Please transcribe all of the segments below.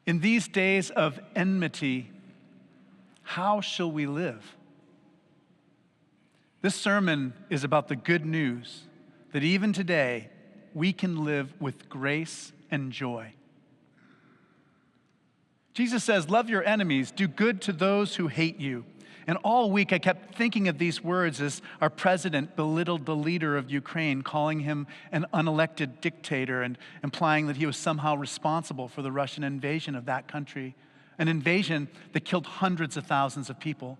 In these days of enmity, how shall we live? This sermon is about the good news that even today we can live with grace and joy. Jesus says, love your enemies, do good to those who hate you. And all week I kept thinking of these words as our president belittled the leader of Ukraine, calling him an unelected dictator and implying that he was somehow responsible for the Russian invasion of that country, an invasion that killed hundreds of thousands of people.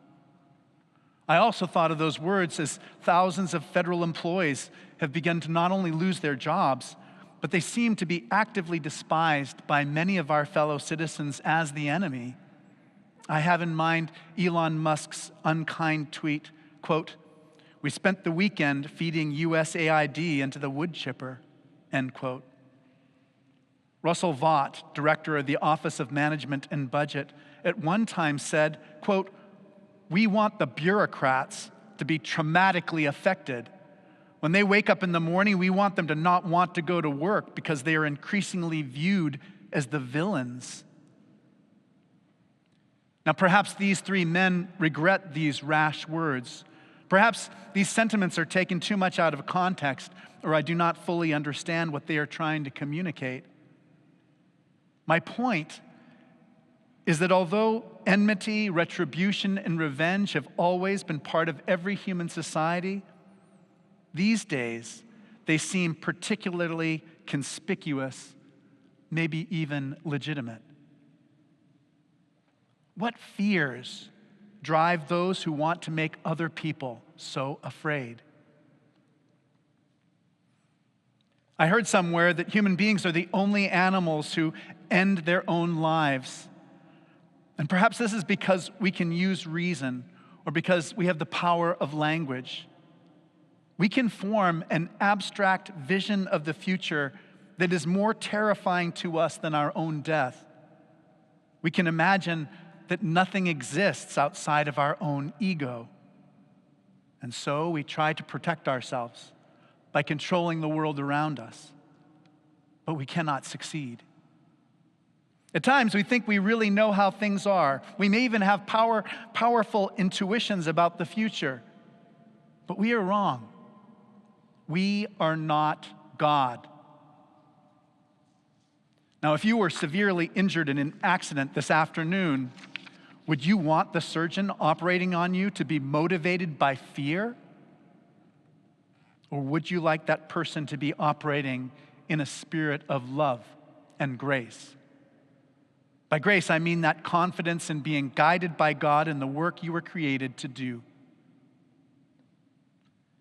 I also thought of those words as thousands of federal employees have begun to not only lose their jobs, but they seem to be actively despised by many of our fellow citizens as the enemy. I have in mind Elon Musk's unkind tweet, quote, "We spent the weekend feeding USAID into the Woodchipper," end quote. Russell Vaught, director of the Office of Management and Budget, at one time said, quote, "We want the bureaucrats to be traumatically affected. When they wake up in the morning, we want them to not want to go to work because they are increasingly viewed as the villains." Now, perhaps these three men regret these rash words. Perhaps these sentiments are taken too much out of context, or I do not fully understand what they are trying to communicate. My point is that although enmity, retribution, and revenge have always been part of every human society, these days they seem particularly conspicuous, maybe even legitimate. What fears drive those who want to make other people so afraid? I heard somewhere that human beings are the only animals who end their own lives. And perhaps this is because we can use reason or because we have the power of language. We can form an abstract vision of the future that is more terrifying to us than our own death. We can imagine that nothing exists outside of our own ego. And so we try to protect ourselves by controlling the world around us. But we cannot succeed. At times, we think we really know how things are. We may even have powerful intuitions about the future. But we are wrong. We are not God. Now, if you were severely injured in an accident this afternoon, would you want the surgeon operating on you to be motivated by fear? Or would you like that person to be operating in a spirit of love and grace? By grace, I mean that confidence in being guided by God in the work you were created to do.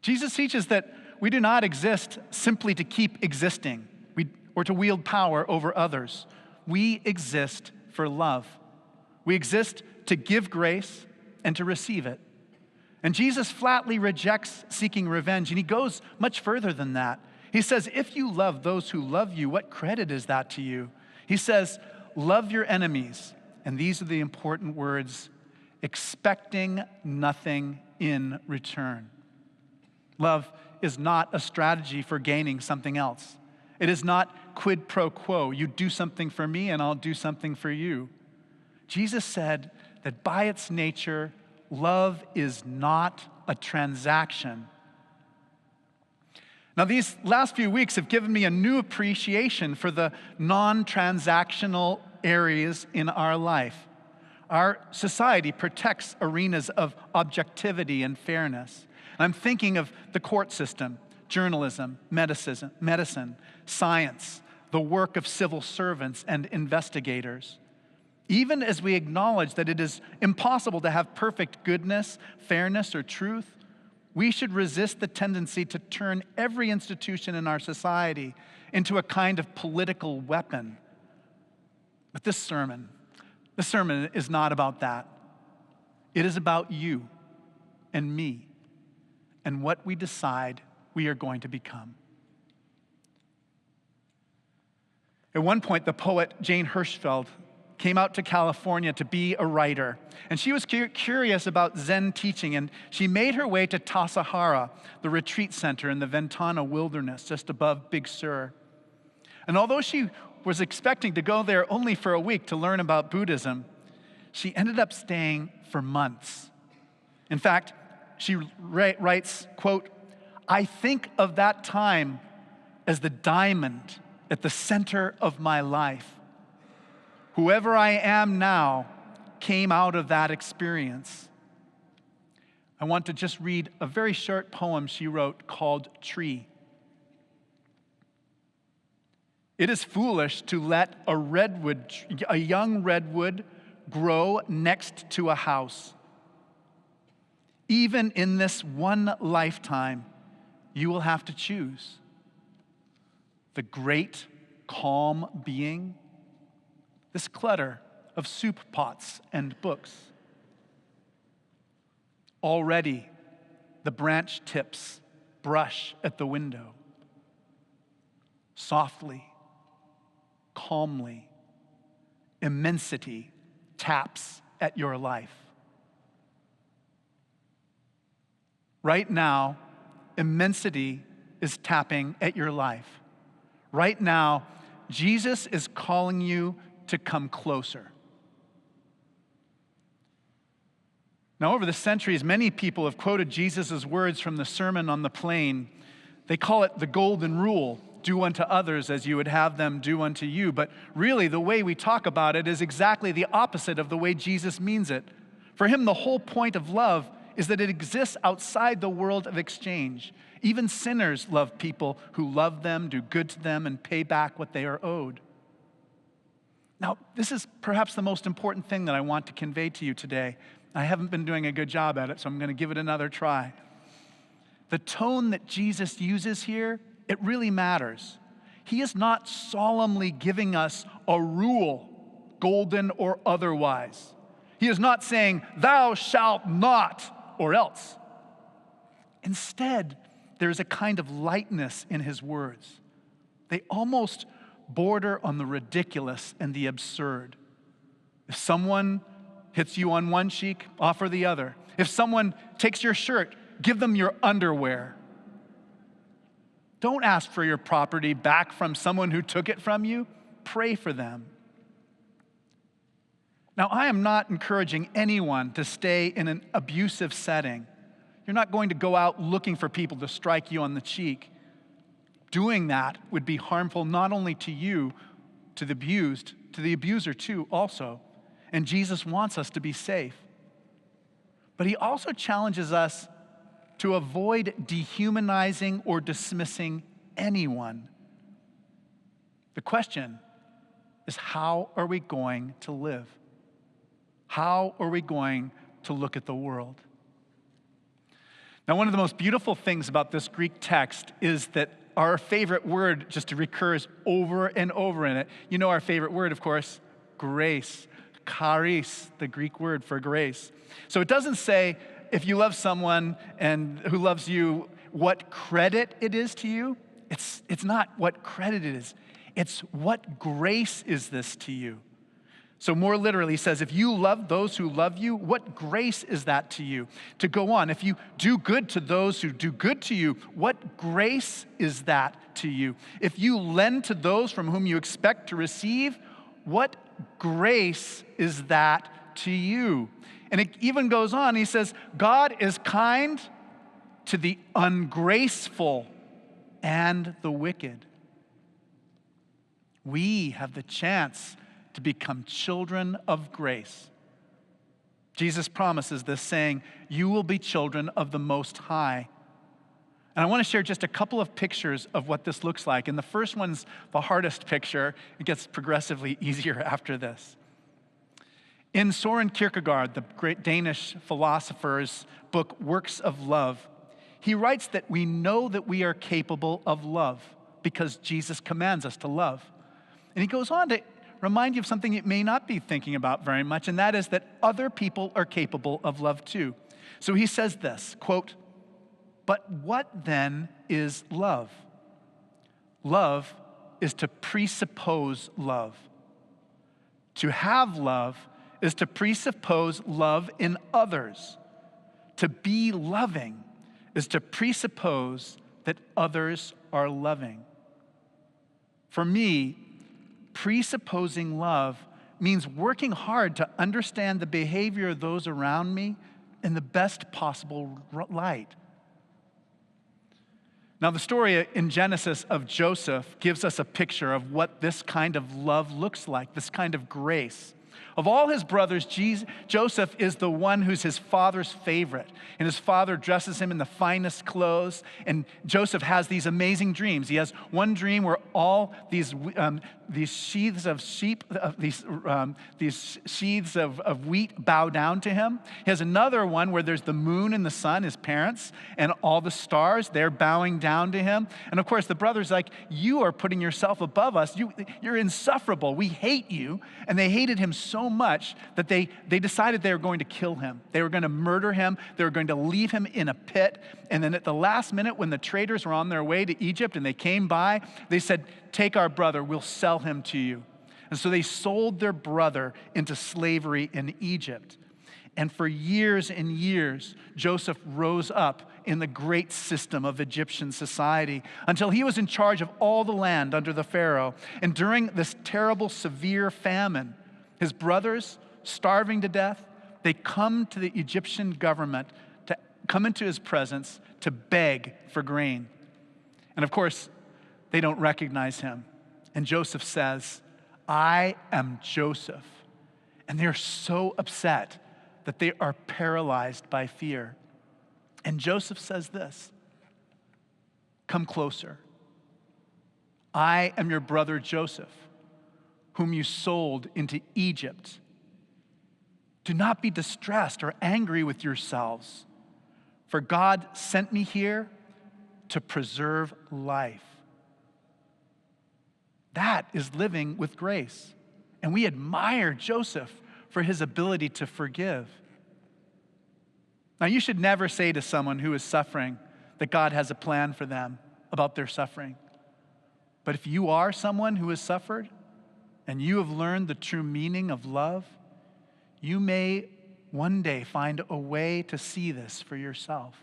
Jesus teaches that we do not exist simply to keep existing or to wield power over others. We exist for love. We exist to give grace and to receive it. And Jesus flatly rejects seeking revenge, and he goes much further than that. He says, if you love those who love you, what credit is that to you? He says, love your enemies. And these are the important words, expecting nothing in return. Love is not a strategy for gaining something else. It is not quid pro quo. You do something for me and I'll do something for you. Jesus said that by its nature, love is not a transaction. Now, these last few weeks have given me a new appreciation for the non-transactional areas in our life. Our society protects arenas of objectivity and fairness. I'm thinking of the court system, journalism, medicine, science, the work of civil servants and investigators. Even as we acknowledge that it is impossible to have perfect goodness, fairness, or truth, we should resist the tendency to turn every institution in our society into a kind of political weapon. But this sermon is not about that. It is about you and me and what we decide we are going to become. At one point, the poet Jane Hirschfeld came out to California to be a writer. And she was curious about Zen teaching, and she made her way to Tassajara, the retreat center in the Ventana wilderness just above Big Sur. And although she was expecting to go there only for a week to learn about Buddhism, she ended up staying for months. In fact, she writes, quote, "I think of that time as the diamond at the center of my life. Whoever I am now came out of that experience." I want to just read a very short poem she wrote called Tree. "It is foolish to let a young redwood grow next to a house. Even in this one lifetime, you will have to choose the great, calm being, this clutter of soup pots and books. Already, the branch tips brush at the window. Softly, calmly, immensity taps at your life. Right now, immensity is tapping at your life. Right now, Jesus is calling you to come closer." Now, over the centuries, many people have quoted Jesus' words from the Sermon on the Plain. They call it the golden rule: do unto others as you would have them do unto you. But really, the way we talk about it is exactly the opposite of the way Jesus means it. For him, the whole point of love is that it exists outside the world of exchange. Even sinners love people who love them, do good to them, and pay back what they are owed. Now, this is perhaps the most important thing that I want to convey to you today. I haven't been doing a good job at it, so I'm going to give it another try. The tone that Jesus uses here, it really matters. He is not solemnly giving us a rule, golden or otherwise. He is not saying, "Thou shalt not," or else. Instead, there's a kind of lightness in his words. They almost border on the ridiculous and the absurd. If someone hits you on one cheek, offer the other. If someone takes your shirt, give them your underwear. Don't ask for your property back from someone who took it from you. Pray for them. Now, I am not encouraging anyone to stay in an abusive setting. You're not going to go out looking for people to strike you on the cheek. Doing that would be harmful not only to you, to the abused, to the abuser too also. And Jesus wants us to be safe. But he also challenges us to avoid dehumanizing or dismissing anyone. The question is, how are we going to live? How are we going to look at the world? Now, one of the most beautiful things about this Greek text is that our favorite word just recurs over and over in it. You know our favorite word, of course, grace. Charis, the Greek word for grace. So it doesn't say, if you love someone and who loves you, what credit it is to you. It's not what credit it is. It's what grace is this to you. So more literally, he says, if you love those who love you, what grace is that to you? To go on, if you do good to those who do good to you, what grace is that to you? If you lend to those from whom you expect to receive, what grace is that to you? And it even goes on, he says, God is kind to the ungraceful and the wicked. We have the chance to become children of grace. Jesus promises this, saying, you will be children of the Most High. And I want to share just a couple of pictures of what this looks like. And the first one's the hardest picture. It gets progressively easier after this. In Soren Kierkegaard, the great Danish philosopher's book, Works of Love, he writes that we know that we are capable of love because Jesus commands us to love. And he goes on to remind you of something you may not be thinking about very much, and that is that other people are capable of love too. So he says this, quote, but what then is love? Love is to presuppose love. To have love is to presuppose love in others. To be loving is to presuppose that others are loving. For me, Presupposing love means working hard to understand the behavior of those around me in the best possible light. Now, the story in Genesis of Joseph gives us a picture of what this kind of love looks like, this kind of grace. Of all his brothers, Joseph is the one who's his father's favorite. And his father dresses him in the finest clothes. And Joseph has these amazing dreams. He has one dream where all these sheaths of sheep, these sheaths of wheat bow down to him. He has another one where there's the moon and the sun, his parents, and all the stars, they're bowing down to him. And of course, the brother's like, you are putting yourself above us. You're insufferable. We hate you. And they hated him so much that they decided they were going to kill him. They were going to murder him. They were going to leave him in a pit. And then at the last minute, when the traders were on their way to Egypt and they came by, they said, take our brother, we'll sell him to you. And so they sold their brother into slavery in Egypt. And for years and years, Joseph rose up in the great system of Egyptian society until he was in charge of all the land under the Pharaoh. And during this terrible, severe famine, his brothers, starving to death, they come to the Egyptian government to come into his presence to beg for grain. And of course, they don't recognize him. And Joseph says, I am Joseph. And they're so upset that they are paralyzed by fear. And Joseph says this, come closer. I am your brother Joseph, whom you sold into Egypt. Do not be distressed or angry with yourselves, for God sent me here to preserve life. That is living with grace. And we admire Joseph for his ability to forgive. Now, you should never say to someone who is suffering that God has a plan for them about their suffering. But if you are someone who has suffered and you have learned the true meaning of love, you may one day find a way to see this for yourself.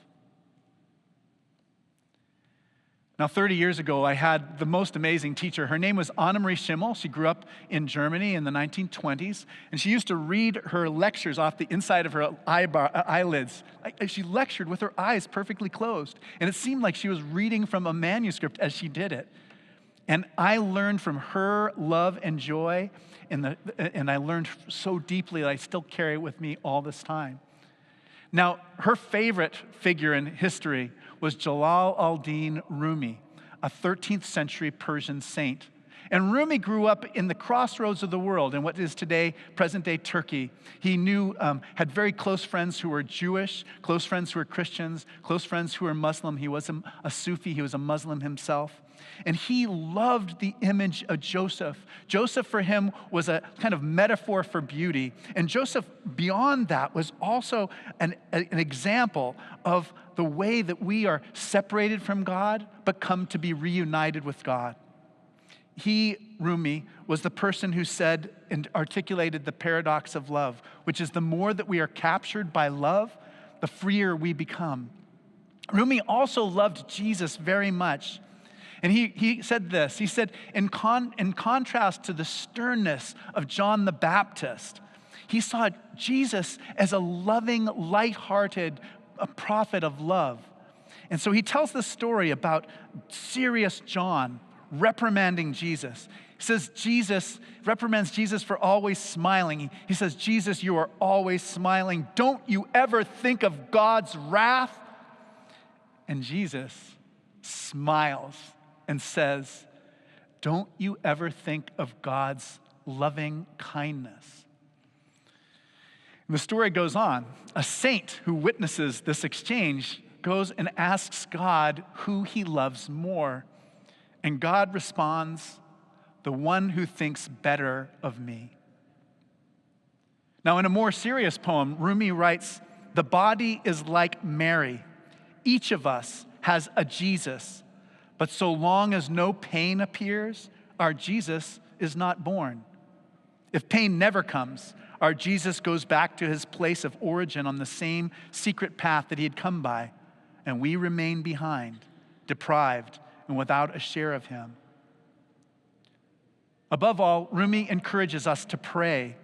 Now, 30 years ago, I had the most amazing teacher. Her name was Anna Marie Schimmel. She grew up in Germany in the 1920s, and she used to read her lectures off the inside of her eyelids. She lectured with her eyes perfectly closed, and it seemed like she was reading from a manuscript as she did it. And I learned from her love and joy, and I learned so deeply that I still carry it with me all this time. Now, her favorite figure in history was Jalal al-Din Rumi, a 13th century Persian saint. And Rumi grew up in the crossroads of the world in what is today present-day Turkey. He had very close friends who were Jewish, close friends who were Christians, close friends who were Muslim. He was a Sufi, he was a Muslim himself. And he loved the image of Joseph. Joseph for him was a kind of metaphor for beauty. And Joseph, beyond that, was also an example of the way that we are separated from God, but come to be reunited with God. He, Rumi, was the person who said and articulated the paradox of love, which is the more that we are captured by love, the freer we become. Rumi also loved Jesus very much. And he said this, he said, in contrast to the sternness of John the Baptist, he saw Jesus as a loving, lighthearted a prophet of love. And so he tells this story about serious John reprimanding Jesus. He says Jesus reprimands Jesus for always smiling. He says, Jesus, you are always smiling. Don't you ever think of God's wrath? And Jesus smiles and says, don't you ever think of God's loving kindness? And the story goes on. A saint who witnesses this exchange goes and asks God who he loves more. And God responds, the one who thinks better of me. Now, in a more serious poem, Rumi writes, the body is like Mary. Each of us has a Jesus, but so long as no pain appears, our Jesus is not born. If pain never comes, our Jesus goes back to his place of origin on the same secret path that he had come by, and we remain behind, deprived and without a share of him. Above all, Rumi encourages us to pray.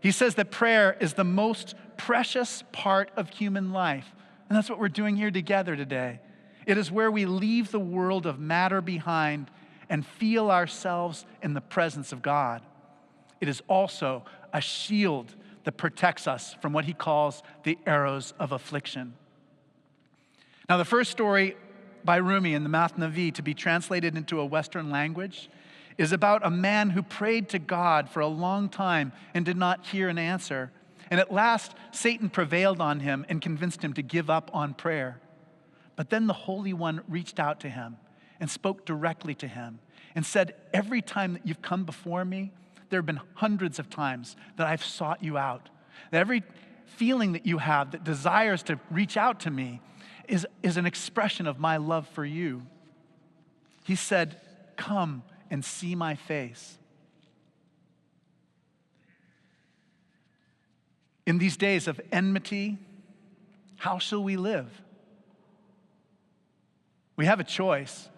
He says that prayer is the most precious part of human life. And that's what we're doing here together today. It is where we leave the world of matter behind and feel ourselves in the presence of God. It is also a shield that protects us from what he calls the arrows of affliction. Now, the first story by Rumi in the Masnavi to be translated into a Western language is about a man who prayed to God for a long time and did not hear an answer. And at last, Satan prevailed on him and convinced him to give up on prayer. But then the Holy One reached out to him and spoke directly to him and said, every time that you've come before me, there have been hundreds of times that I've sought you out. That every feeling that you have that desires to reach out to me is an expression of my love for you. He said, come and see my face. In these days of enmity, how shall we live? We have a choice.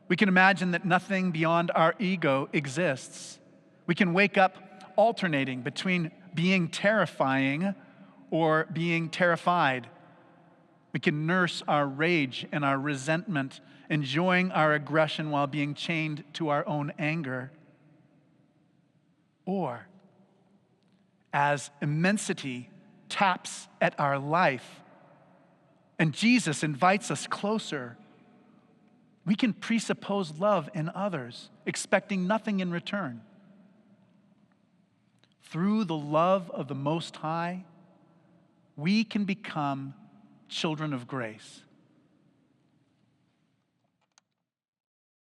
We can imagine that nothing beyond our ego exists. We can wake up alternating between being terrifying or being terrified. We can nurse our rage and our resentment, enjoying our aggression while being chained to our own anger. Or, as immensity taps at our life and Jesus invites us closer, we can presuppose love in others, expecting nothing in return. Through the love of the Most High, we can become children of grace.